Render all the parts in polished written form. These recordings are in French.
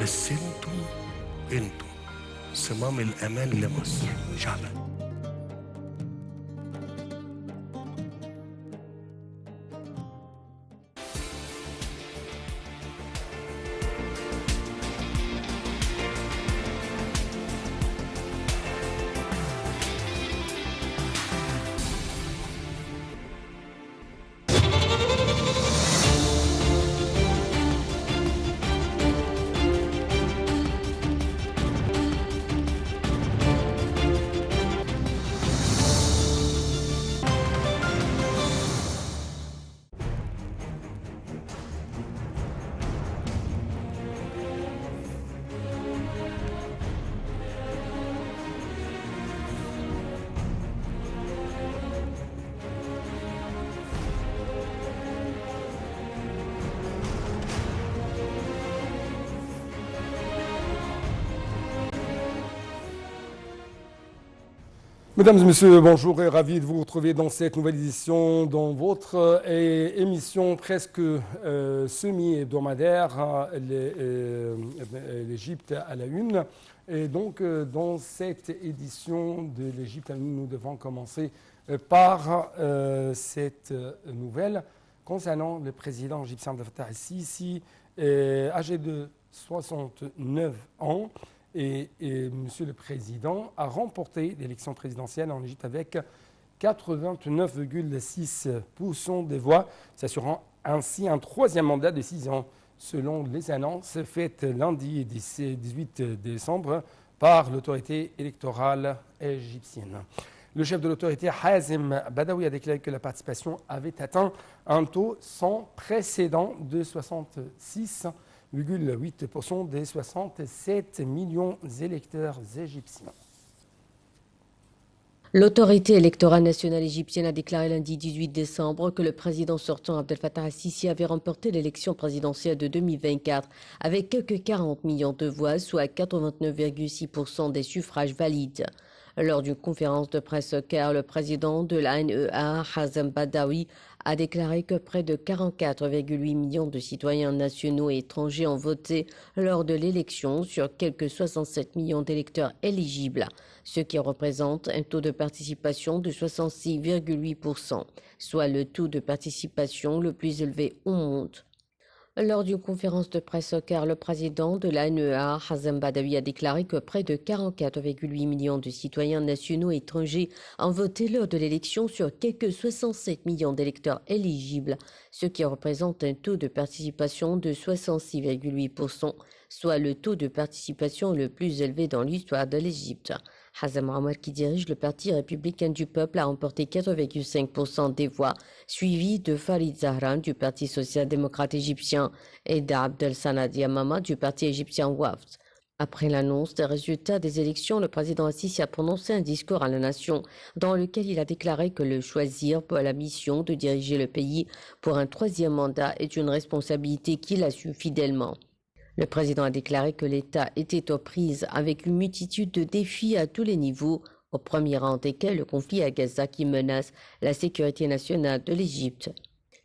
بس انتوا صمام الأمان لمصر شعبا. Mesdames et messieurs, bonjour et ravi de vous retrouver dans cette nouvelle édition, dans votre émission presque semi-hebdomadaire, l'Égypte à la une. Et donc, dans cette édition de l'Égypte à la une, nous devons commencer par cette nouvelle concernant le président égyptien Abdel Fattah el-Sisi, âgé de 69 ans. Et Monsieur le Président a remporté l'élection présidentielle en Égypte avec 89,6% des voix, s'assurant ainsi un troisième mandat de 6 ans, selon les annonces faites lundi 18 décembre par l'autorité électorale égyptienne. Le chef de l'autorité, Hazem Badawi, a déclaré que la participation avait atteint un taux sans précédent de 66,8% des 67 millions d'électeurs égyptiens. L'autorité électorale nationale égyptienne a déclaré lundi 18 décembre que le président sortant Abdel Fattah el-Sisi avait remporté l'élection présidentielle de 2024 avec quelques 40 millions de voix, soit 89,6% des suffrages valides. Lors d'une conférence de presse au Caire, le président de l'ANEA, Hazem Badawi, a déclaré que près de 44,8 millions de citoyens nationaux et étrangers ont voté lors de l'élection sur quelques 67 millions d'électeurs éligibles, ce qui représente un taux de participation de 66,8%, soit le taux de participation le plus élevé au monde. Lors d'une conférence de presse au Caire, le président de l'ANEA, Hazem Badawi, a déclaré que près de 44,8 millions de citoyens nationaux et étrangers ont voté lors de l'élection sur quelques 67 millions d'électeurs éligibles, ce qui représente un taux de participation de 66,8%, soit le taux de participation le plus élevé dans l'histoire de l'Égypte. Hazem Omar, qui dirige le Parti républicain du peuple, a remporté 4,5% des voix, suivi de Farid Zahran du Parti social-démocrate égyptien et d'Abdel Sanad Yamama du Parti égyptien Wafd. Après l'annonce des résultats des élections, le président Sisi a prononcé un discours à la nation dans lequel il a déclaré que le choisir pour la mission de diriger le pays pour un troisième mandat est une responsabilité qu'il assume fidèlement. Le président a déclaré que l'État était aux prises avec une multitude de défis à tous les niveaux, au premier rang desquels le conflit à Gaza qui menace la sécurité nationale de l'Égypte.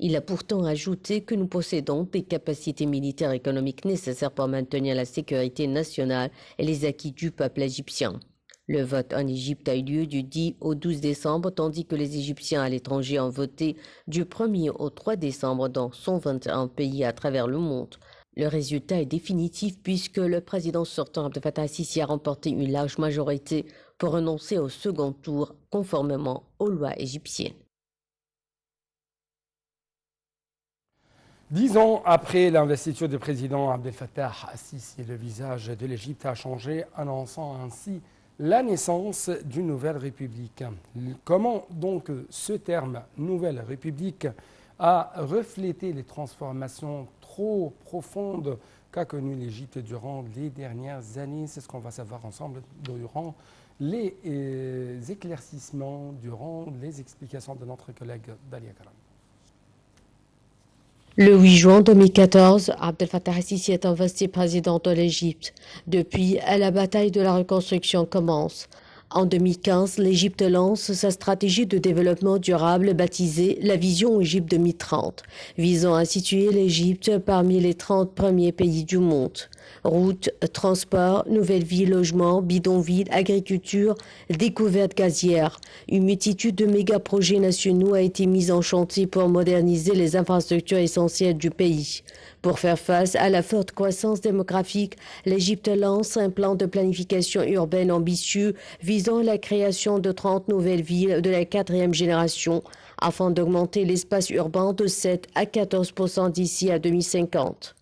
Il a pourtant ajouté que nous possédons des capacités militaires et économiques nécessaires pour maintenir la sécurité nationale et les acquis du peuple égyptien. Le vote en Égypte a eu lieu du 10 au 12 décembre, tandis que les Égyptiens à l'étranger ont voté du 1er au 3 décembre dans 121 pays à travers le monde. Le résultat est définitif puisque le président sortant Abdel Fattah el-Sisi a remporté une large majorité pour renoncer au second tour conformément aux lois égyptiennes. 10 ans après l'investiture du président Abdel Fattah el-Sisi, le visage de l'Égypte a changé, annonçant ainsi la naissance d'une nouvelle république. Comment donc ce terme « nouvelle république » a reflété les transformations trop profondes qu'a connues l'Égypte durant les dernières années? C'est ce qu'on va savoir ensemble durant les éclaircissements, durant les explications de notre collègue Dalia Karam. Le 8 juin 2014, Abdel Fattah el-Sisi est investi président de l'Égypte. Depuis, la bataille de la reconstruction commence. En 2015, l'Égypte lance sa stratégie de développement durable baptisée la Vision Égypte 2030, visant à situer l'Égypte parmi les 30 premiers pays du monde. Routes, transports, nouvelles villes, logements, bidonvilles, agriculture, découvertes gazières. Une multitude de méga-projets nationaux a été mise en chantier pour moderniser les infrastructures essentielles du pays. Pour faire face à la forte croissance démographique, l'Égypte lance un plan de planification urbaine ambitieux visant la création de 30 nouvelles villes de la 4e génération afin d'augmenter l'espace urbain de 7 à 14% d'ici à 2050.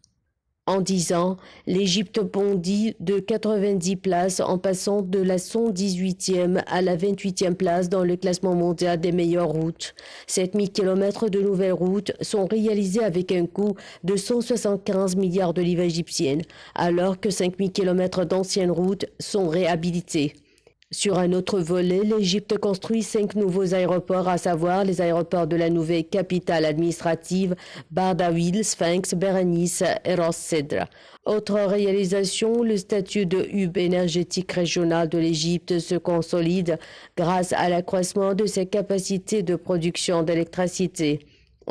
En 10 ans, l'Égypte bondit de 90 places en passant de la 118e à la 28e place dans le classement mondial des meilleures routes. 7000 km de nouvelles routes sont réalisées avec un coût de 175 milliards de livres égyptiennes, alors que 5000 km d'anciennes routes sont réhabilitées. Sur un autre volet, l'Égypte construit 5 nouveaux aéroports, à savoir les aéroports de la nouvelle capitale administrative, Bardawil, Sphinx, Berenice et Ras Sedr. Autre réalisation, le statut de hub énergétique régional de l'Égypte se consolide grâce à l'accroissement de ses capacités de production d'électricité.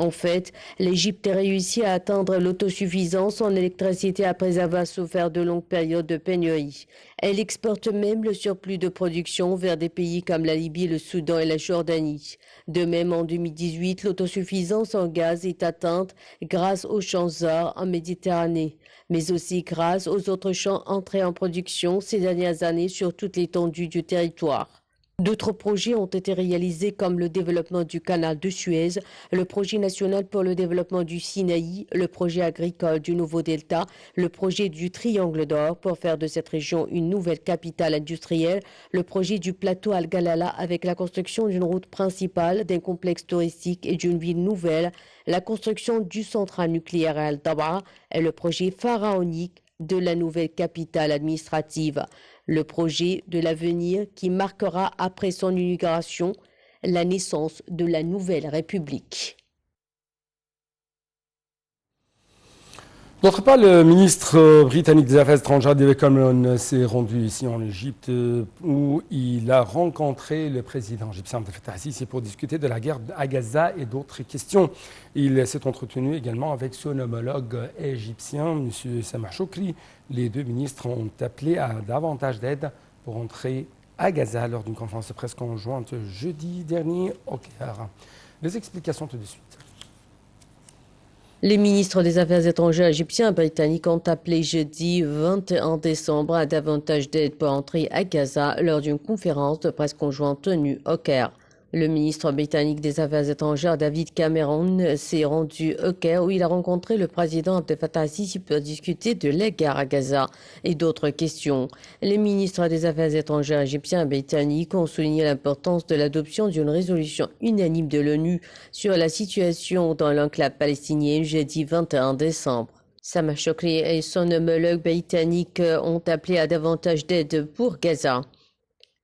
En fait, l'Égypte a réussi à atteindre l'autosuffisance en électricité après avoir souffert de longues périodes de pénurie. Elle exporte même le surplus de production vers des pays comme la Libye, le Soudan et la Jordanie. De même, en 2018, l'autosuffisance en gaz est atteinte grâce aux champs Zohr en Méditerranée, mais aussi grâce aux autres champs entrés en production ces dernières années sur toute l'étendue du territoire. D'autres projets ont été réalisés comme le développement du canal de Suez, le projet national pour le développement du Sinaï, le projet agricole du Nouveau Delta, le projet du Triangle d'Or pour faire de cette région une nouvelle capitale industrielle, le projet du plateau Al-Galala avec la construction d'une route principale, d'un complexe touristique et d'une ville nouvelle, la construction du central nucléaire à Al-Dab'a et le projet pharaonique de la nouvelle capitale administrative. Le projet de l'avenir qui marquera après son inauguration la naissance de la nouvelle République. D'autre part, le ministre britannique des Affaires étrangères, David Cameron, s'est rendu ici en Égypte où il a rencontré le président égyptien Abdel Fattah al-Sisi pour discuter de la guerre à Gaza et d'autres questions. Il s'est entretenu également avec son homologue égyptien, M. Samah Shoukry. Les deux ministres ont appelé à davantage d'aide pour entrer à Gaza lors d'une conférence de presse conjointe jeudi dernier au Caire. Les explications tout de suite. Les ministres des Affaires étrangères égyptiens et britanniques ont appelé jeudi 21 décembre à davantage d'aide pour entrer à Gaza lors d'une conférence de presse conjointe tenue au Caire. Le ministre britannique des Affaires étrangères David Cameron s'est rendu au Caire où il a rencontré le président Abdel Fattah al-Sisi pour discuter de la guerre à Gaza et d'autres questions. Les ministres des Affaires étrangères égyptiens et britanniques ont souligné l'importance de l'adoption d'une résolution unanime de l'ONU sur la situation dans l'enclave palestinienne jeudi 21 décembre. Samah Shoukry et son homologue britannique ont appelé à davantage d'aide pour Gaza.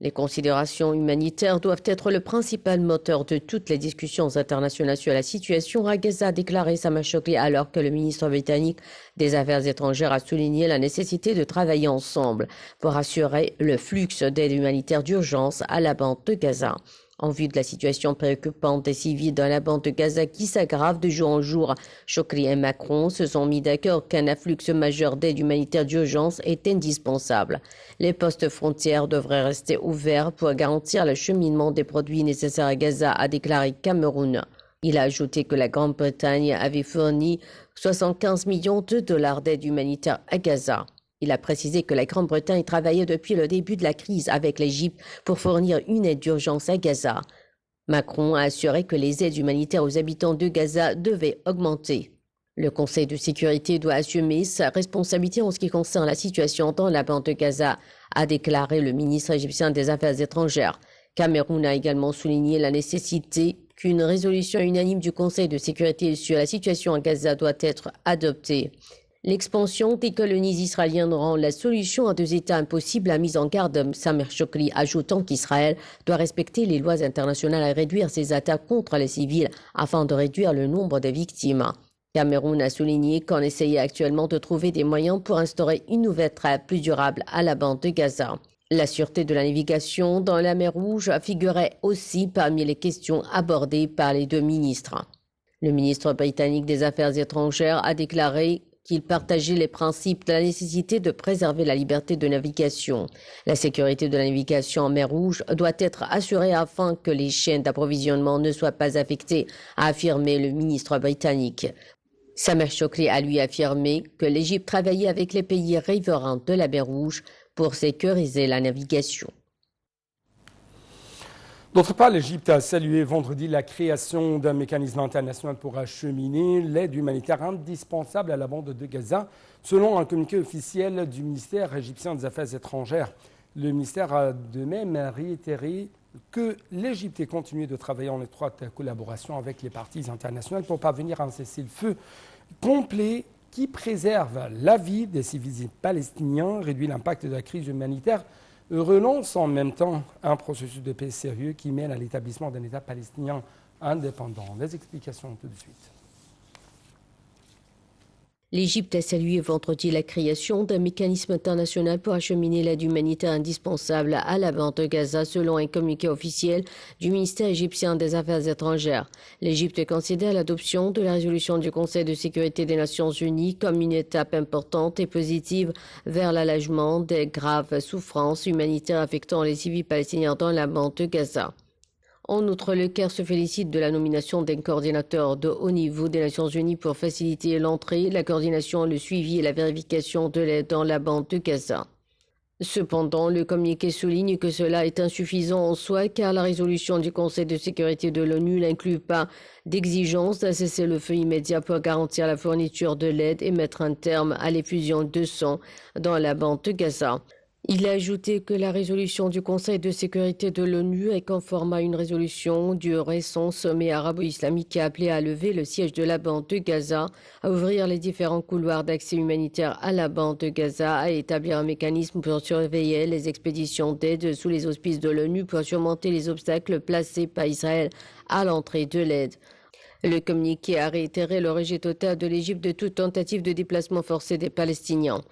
Les considérations humanitaires doivent être le principal moteur de toutes les discussions internationales sur la situation à Gaza, a déclaré Samah Shoukry, alors que le ministre britannique des Affaires étrangères a souligné la nécessité de travailler ensemble pour assurer le flux d'aide humanitaire d'urgence à la bande de Gaza. En vue de la situation préoccupante des civils dans la bande de Gaza qui s'aggrave de jour en jour, Shoukry et Macron se sont mis d'accord qu'un afflux majeur d'aide humanitaire d'urgence est indispensable. Les postes frontières devraient rester ouverts pour garantir le cheminement des produits nécessaires à Gaza, a déclaré Cameroun. Il a ajouté que la Grande-Bretagne avait fourni 75 millions de dollars d'aide humanitaire à Gaza. Il a précisé que la Grande-Bretagne travaillait depuis le début de la crise avec l'Égypte pour fournir une aide d'urgence à Gaza. Macron a assuré que les aides humanitaires aux habitants de Gaza devaient augmenter. Le Conseil de sécurité doit assumer sa responsabilité en ce qui concerne la situation dans la bande de Gaza, a déclaré le ministre égyptien des Affaires étrangères. Cameroun a également souligné la nécessité qu'une résolution unanime du Conseil de sécurité sur la situation à Gaza doit être adoptée. L'expansion des colonies israéliennes rend la solution à deux États impossible, a mis en garde Samah Shoukry, ajoutant qu'Israël doit respecter les lois internationales et réduire ses attaques contre les civils afin de réduire le nombre de victimes. Cameroun a souligné qu'on essayait actuellement de trouver des moyens pour instaurer une nouvelle trêve plus durable à la bande de Gaza. La sûreté de la navigation dans la mer Rouge figurait aussi parmi les questions abordées par les deux ministres. Le ministre britannique des Affaires étrangères a déclaré qu'il partageait les principes de la nécessité de préserver la liberté de navigation. La sécurité de la navigation en mer Rouge doit être assurée afin que les chaînes d'approvisionnement ne soient pas affectées, a affirmé le ministre britannique. Sameh Chokri a lui affirmé que l'Égypte travaillait avec les pays riverains de la mer Rouge pour sécuriser la navigation. D'autre part, l'Égypte a salué vendredi la création d'un mécanisme international pour acheminer l'aide humanitaire indispensable à la bande de Gaza, selon un communiqué officiel du ministère égyptien des Affaires étrangères. Le ministère a de même réitéré que l'Égypte ait continué de travailler en étroite collaboration avec les parties internationales pour parvenir à un cessez-le-feu complet qui préserve la vie des civils palestiniens, réduit l'impact de la crise humanitaire, relance en même temps un processus de paix sérieux qui mène à l'établissement d'un État palestinien indépendant. Les explications tout de suite. L'Égypte a salué vendredi la création d'un mécanisme international pour acheminer l'aide humanitaire indispensable à la bande de Gaza, selon un communiqué officiel du ministère égyptien des Affaires étrangères. L'Égypte considère l'adoption de la résolution du Conseil de sécurité des Nations Unies comme une étape importante et positive vers l'allègement des graves souffrances humanitaires affectant les civils palestiniens dans la bande de Gaza. En outre, le Caire se félicite de la nomination d'un coordinateur de haut niveau des Nations Unies pour faciliter l'entrée, la coordination, le suivi et la vérification de l'aide dans la bande de Gaza. Cependant, le communiqué souligne que cela est insuffisant en soi car la résolution du Conseil de sécurité de l'ONU n'inclut pas d'exigence d'un cessez-le-feu immédiat pour garantir la fourniture de l'aide et mettre un terme à l'effusion de sang dans la bande de Gaza. Il a ajouté que la résolution du Conseil de sécurité de l'ONU est conforme à une résolution du récent sommet arabo-islamique qui a appelé à lever le siège de la bande de Gaza, à ouvrir les différents couloirs d'accès humanitaire à la bande de Gaza, à établir un mécanisme pour surveiller les expéditions d'aide sous les auspices de l'ONU pour surmonter les obstacles placés par Israël à l'entrée de l'aide. Le communiqué a réitéré le rejet total de l'Égypte de toute tentative de déplacement forcé des Palestiniens.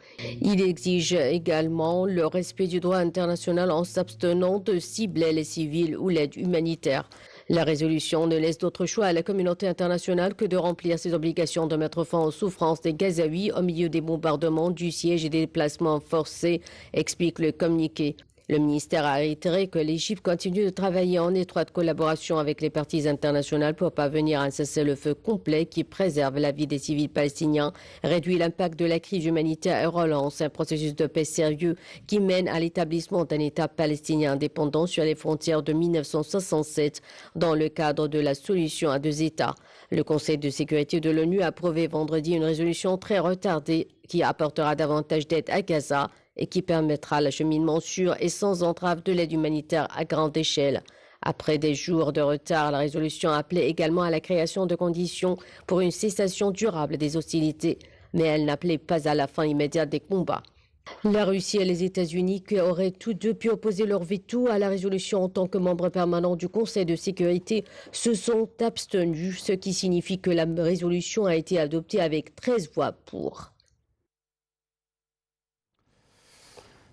Il exige également le respect du droit international en s'abstenant de cibler les civils ou l'aide humanitaire. La résolution ne laisse d'autre choix à la communauté internationale que de remplir ses obligations de mettre fin aux souffrances des Gazaouis au milieu des bombardements, du siège et des déplacements forcés, explique le communiqué. Le ministère a réitéré que l'Égypte continue de travailler en étroite collaboration avec les parties internationales pour parvenir à un cessez-le-feu complet qui préserve la vie des civils palestiniens, réduit l'impact de la crise humanitaire et relance un processus de paix sérieux qui mène à l'établissement d'un État palestinien indépendant sur les frontières de 1967 dans le cadre de la solution à deux États. Le Conseil de sécurité de l'ONU a approuvé vendredi une résolution très retardée qui apportera davantage d'aide à Gaza et qui permettra l'acheminement sûr et sans entrave de l'aide humanitaire à grande échelle. Après des jours de retard, la résolution appelait également à la création de conditions pour une cessation durable des hostilités, mais elle n'appelait pas à la fin immédiate des combats. La Russie et les États-Unis, qui auraient tous deux pu opposer leur veto à la résolution en tant que membres permanents du Conseil de sécurité, se sont abstenus, ce qui signifie que la résolution a été adoptée avec 13 voix pour.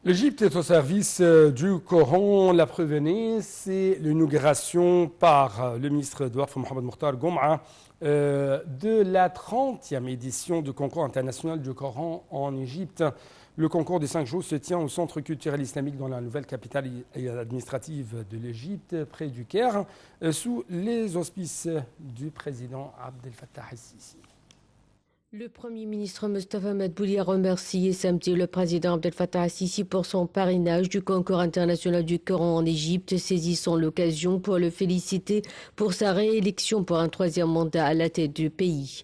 L'Égypte est au service du Coran. La preuve en est, c'est l'inauguration par le ministre de Waqf Mohamed Mokhtar Goum'a de la 30e édition du concours international du Coran en Égypte. Le concours de 5 jours se tient au Centre culturel islamique dans la nouvelle capitale administrative de l'Égypte, près du Caire, sous les auspices du président Abdel Fattah el-Sisi. Le Premier ministre Mustafa Madbouli a remercié samedi le président Abdel Fattah el-Sisi pour son parrainage du concours international du Coran en Égypte, saisissant l'occasion pour le féliciter pour sa réélection pour un 3e mandat à la tête du pays.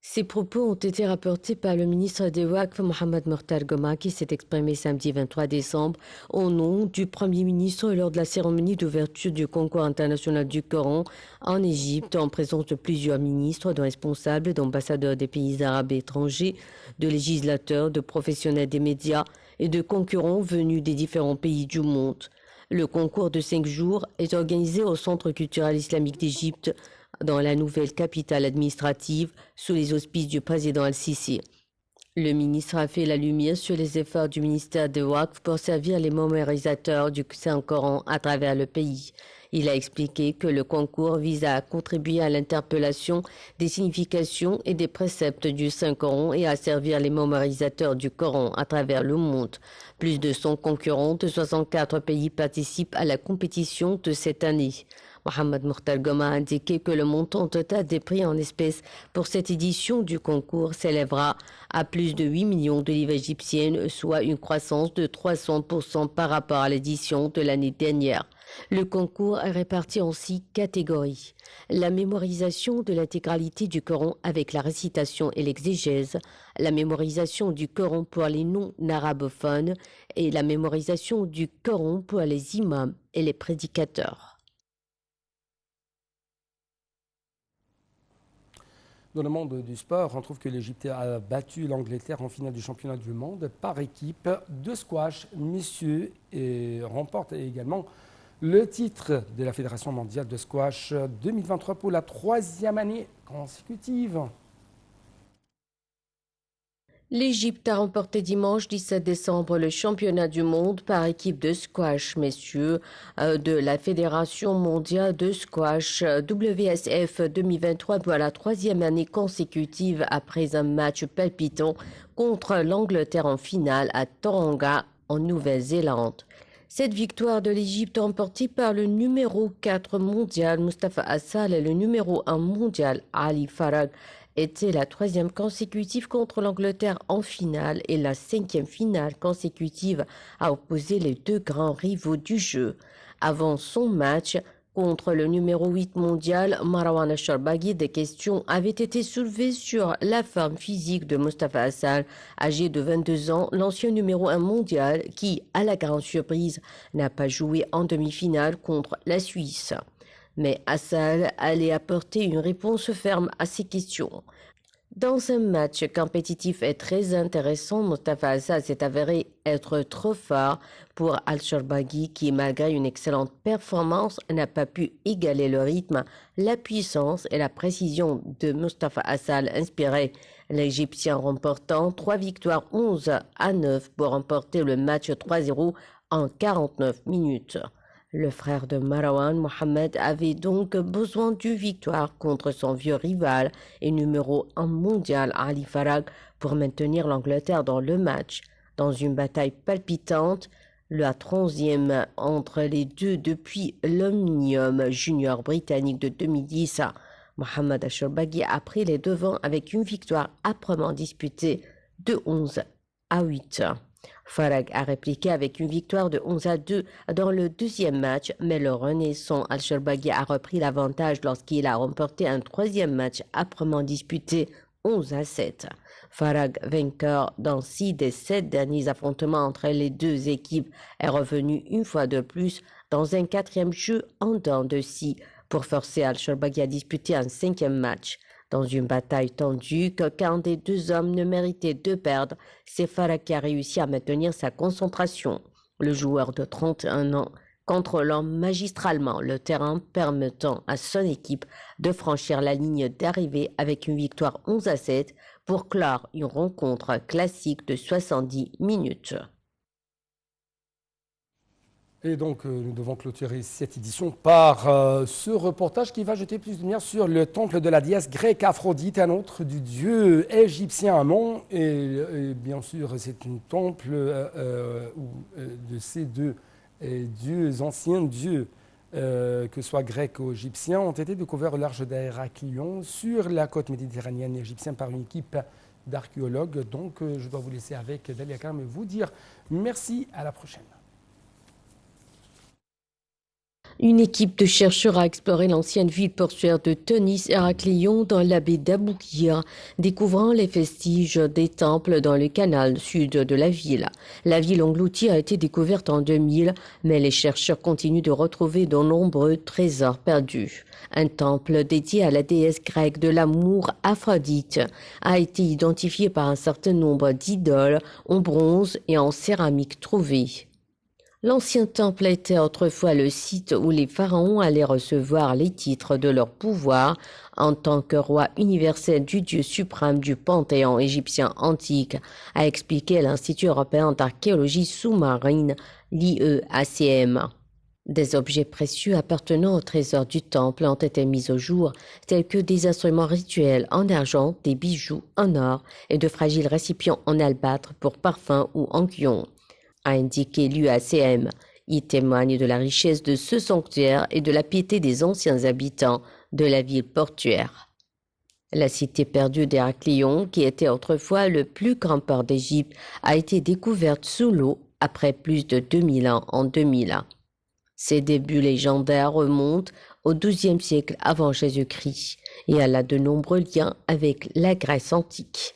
Ces propos ont été rapportés par le ministre des Waqf Mohamed Mokhtar Goum'a qui s'est exprimé samedi 23 décembre au nom du Premier ministre lors de la cérémonie d'ouverture du concours international du Coran en Égypte en présence de plusieurs ministres, de responsables, d'ambassadeurs des pays arabes et étrangers, de législateurs, de professionnels des médias et de concurrents venus des différents pays du monde. Le concours de 5 jours est organisé au Centre culturel islamique d'Égypte dans la nouvelle capitale administrative sous les auspices du président al-Sisi. Le ministre a fait la lumière sur les efforts du ministère de Waqf pour servir les mémorisateurs du Saint-Coran à travers le pays. Il a expliqué que le concours vise à contribuer à l'interpellation des significations et des préceptes du Saint-Coran et à servir les mémorisateurs du Coran à travers le monde. Plus de 100 concurrents de 64 pays participent à la compétition de cette année. Mohamed Mokhtar Goma a indiqué que le montant total des prix en espèces pour cette édition du concours s'élèvera à plus de 8 millions de livres égyptiennes, soit une croissance de 300% par rapport à l'édition de l'année dernière. Le concours est réparti en 6 catégories. La mémorisation de l'intégralité du Coran avec la récitation et l'exégèse, la mémorisation du Coran pour les non-arabophones et la mémorisation du Coran pour les imams et les prédicateurs. Dans le monde du sport, on trouve que l'Égypte a battu l'Angleterre en finale du championnat du monde par équipe de squash, messieurs, et remporte également le titre de la Fédération mondiale de squash 2023 pour la 3e année consécutive. L'Égypte a remporté dimanche 17 décembre le championnat du monde par équipe de squash messieurs de la Fédération mondiale de squash WSF 2023 pour la 3e année consécutive après un match palpitant contre l'Angleterre en finale à Tauranga en Nouvelle-Zélande. Cette victoire de l'Égypte remportée par le numéro 4 mondial Mustafa Assal et le numéro 1 mondial Ali Farag était la 3e consécutive contre l'Angleterre en finale et la 5e finale consécutive à opposer les 2 grands rivaux du jeu. Avant son match contre le numéro 8 mondial, Marwan Asharbaghi, des questions avaient été soulevées sur la forme physique de Mustafa Assal, âgé de 22 ans, l'ancien numéro 1 mondial qui, à la grande surprise, n'a pas joué en demi-finale contre la Suisse. Mais Assal allait apporter une réponse ferme à ces questions. Dans un match compétitif et très intéressant, Mustafa Assal s'est avéré être trop fort pour Al-Sharbaghi qui, malgré une excellente performance, n'a pas pu égaler le rythme, la puissance et la précision de Mustafa Assal inspiré l'Égyptien remportant 3 victoires 11-9 pour remporter le match 3-0 en 49 minutes. Le frère de Marwan, Mohamed, avait donc besoin d'une victoire contre son vieux rival et numéro 1 mondial Ali Farag pour maintenir l'Angleterre dans le match. Dans une bataille palpitante, la 11e entre les deux depuis l'Omnium Junior britannique de 2010, Mohamed Asharbaghi a pris les devants avec une victoire âprement disputée de 11-8. Farag a répliqué avec une victoire de 11-2 dans le 2e match, mais le renaissant Al-Sharbaghi a repris l'avantage lorsqu'il a remporté un 3e match âprement disputé 11-7. Farag, vainqueur dans 6 des 7 derniers affrontements entre les deux équipes, est revenu une fois de plus dans un 4e jeu en dents de scie pour forcer Al-Sharbaghi à disputer un 5e match. Dans une bataille tendue qu'aucun des deux hommes ne méritait de perdre, c'est Farag qui a réussi à maintenir sa concentration. Le joueur de 31 ans contrôlant magistralement le terrain, permettant à son équipe de franchir la ligne d'arrivée avec une victoire 11-7 pour clore une rencontre classique de 70 minutes. Et donc, nous devons clôturer cette édition par ce reportage qui va jeter plus de lumière sur le temple de la déesse grecque Aphrodite, un autre du dieu égyptien Amon. Et bien sûr, c'est un temple de ces deux dieux, anciens dieux, que ce soit grecs ou égyptiens, ont été découverts au large d'Héraklion sur la côte méditerranéenne égyptienne par une équipe d'archéologues. Donc, je dois vous laisser avec Dalia Karam et vous dire merci, à la prochaine. Une équipe de chercheurs a exploré l'ancienne ville portuaire de Tunis, Héraclion, dans la baie d'Aboukir, découvrant les vestiges des temples dans le canal sud de la ville. La ville engloutie a été découverte en 2000, mais les chercheurs continuent de retrouver de nombreux trésors perdus. Un temple dédié à la déesse grecque de l'amour Aphrodite a été identifié par un certain nombre d'idoles en bronze et en céramique trouvées. L'ancien temple était autrefois le site où les pharaons allaient recevoir les titres de leur pouvoir en tant que roi universel du dieu suprême du panthéon égyptien antique, a expliqué l'Institut européen d'archéologie sous-marine, l'IEACM. Des objets précieux appartenant au trésor du temple ont été mis au jour, tels que des instruments rituels en argent, des bijoux en or et de fragiles récipients en albâtre pour parfum ou onguents, a indiqué l'UACM. Il témoigne de la richesse de ce sanctuaire et de la piété des anciens habitants de la ville portuaire. La cité perdue d'Héraclion, qui était autrefois le plus grand port d'Égypte, a été découverte sous l'eau après plus de 2000 ans en 2001. Ses débuts légendaires remontent au XIIe siècle avant Jésus-Christ et elle a de nombreux liens avec la Grèce antique.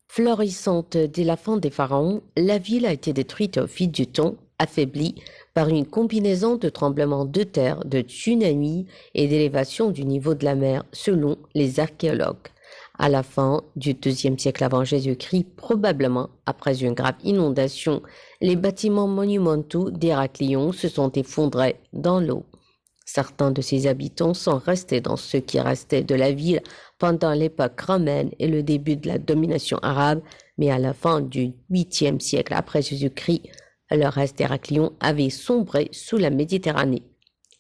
Florissante dès la fin des pharaons, la ville a été détruite au fil du temps, affaiblie par une combinaison de tremblements de terre, de tsunamis et d'élévation du niveau de la mer, selon les archéologues. À la fin du IIe siècle avant Jésus-Christ, probablement après une grave inondation, les bâtiments monumentaux d'Héraclion se sont effondrés dans l'eau. Certains de ses habitants sont restés dans ce qui restait de la ville pendant l'époque romaine et le début de la domination arabe, mais à la fin du 8e siècle après Jésus-Christ, le reste d'Héraclion avait sombré sous la Méditerranée.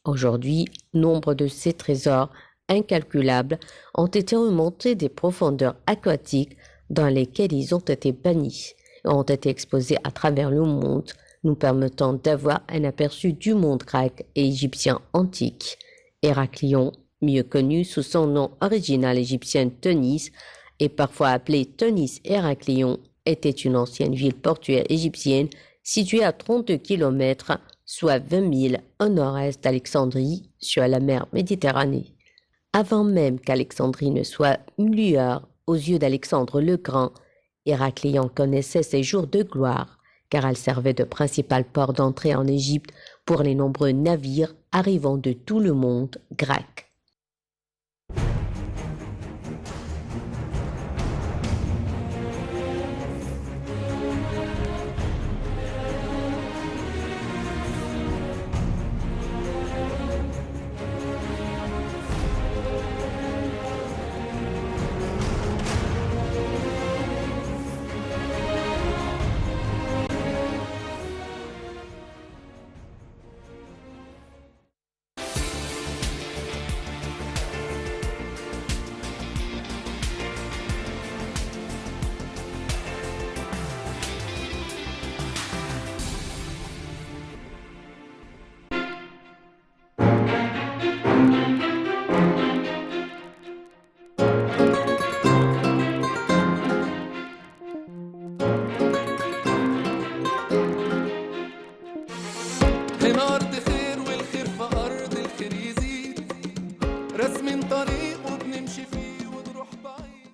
Aujourd'hui, nombre de ces trésors incalculables ont été remontés des profondeurs aquatiques dans lesquelles ils ont été bannis et ont été exposés à travers le monde, nous permettant d'avoir un aperçu du monde grec et égyptien antique. Héraclion, mieux connu sous son nom original égyptien Teunis, et parfois appelé Teunis Héraclion, était une ancienne ville portuaire égyptienne située à 32 km, soit 20 000 au nord-est d'Alexandrie, sur la mer Méditerranée. Avant même qu'Alexandrie ne soit une lueur aux yeux d'Alexandre le Grand, Héraclion connaissait ses jours de gloire, car elle servait de principal port d'entrée en Égypte pour les nombreux navires arrivant de tout le monde grec. هنا أرض خير والخير في أرض الخير يزيد رسم طريق وبنمشي فيه ونروح بعيد.